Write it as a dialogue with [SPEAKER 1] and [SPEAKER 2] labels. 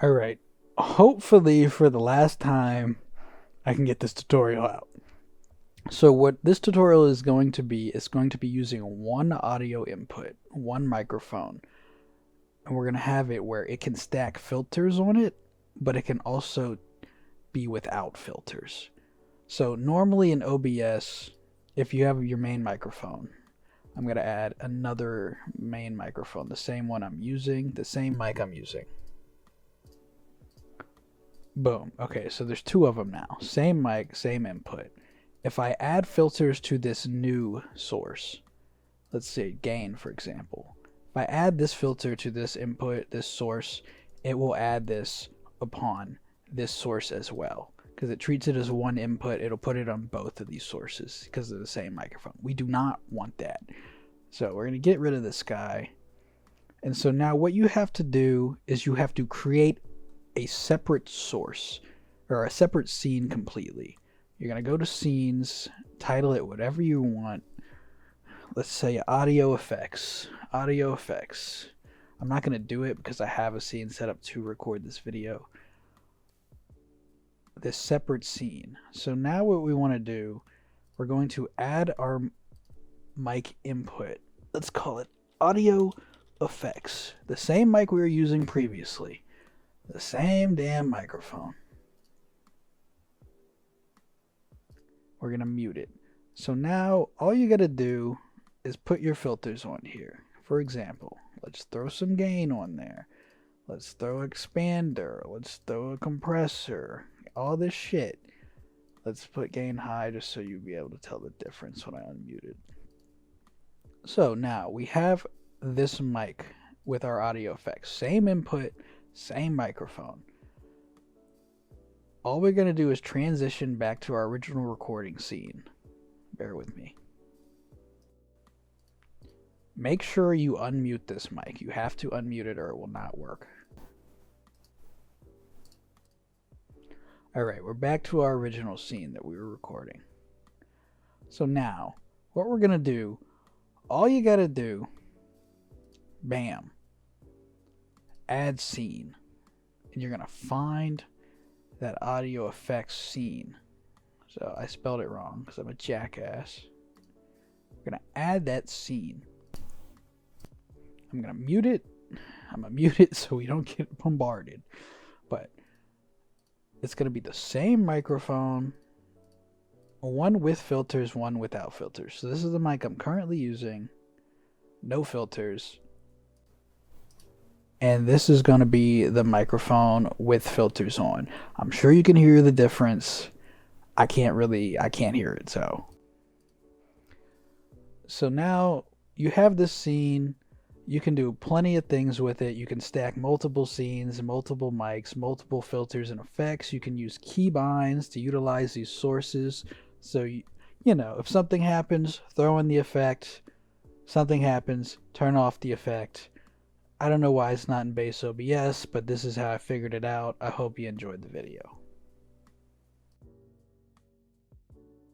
[SPEAKER 1] Alright, hopefully for the last time I can get this tutorial out. So what this tutorial is going to be using one audio input, one microphone, and we're going to have it where it can stack filters on it, but it can also be without filters. So normally in OBS, if you have your main microphone, I'm going to add another main microphone, the same one I'm using, the same mic I'm using. Boom. Okay, so there's two of them now. Same mic, same input. If I add filters to this new source, let's say gain, for example. If I add this filter to this input, this source, it will add this upon this source as well. Because it treats it as one input, it'll put it on both of these sources because they're the same microphone. We do not want that. So we're going to get rid of this guy. And so now what you have to do is you have to create a separate source or a separate scene completely. You're going to go to scenes, title it whatever you want. Let's say audio effects. Audio effects. I'm not going to do it because I have a scene set up to record this video. This separate scene. So now what we want to do, we're going to add our mic input. Let's call it audio effects. The same mic we were using previously. The same damn microphone. We're going to mute it. So now all you got to do is put your filters on here. For example, let's throw some gain on there. Let's throw expander. Let's throw a compressor. All this shit. Let's put gain high just so you'll be able to tell the difference when I unmute it. So now we have this mic with our audio effects. Same input, same microphone. All we're going to do is transition back to our original recording scene. Bear with me. Make sure you unmute this mic. You have to unmute it or it will not work. Alright, we're back to our original scene that we were recording. So now, what we're going to do, all you got to do, bam, add scene. And you're going to find that audio effects scene. So I spelled it wrong because I'm a jackass. We're going to add that scene. I'm going to mute it. I'm going to mute it so we don't get bombarded. But it's going to be the same microphone. One with filters, one without filters. So this is the mic I'm currently using. No filters. And this is going to be the microphone with filters on. I'm sure you can hear the difference. I can't hear it. So now you have this scene. You can do plenty of things with it. You can stack multiple scenes, multiple mics, multiple filters and effects. You can use keybinds to utilize these sources. So, you know, if something happens, throw in the effect. Something happens, turn off the effect. I don't know why it's not in base OBS, but this is how I figured it out. I hope you enjoyed the video.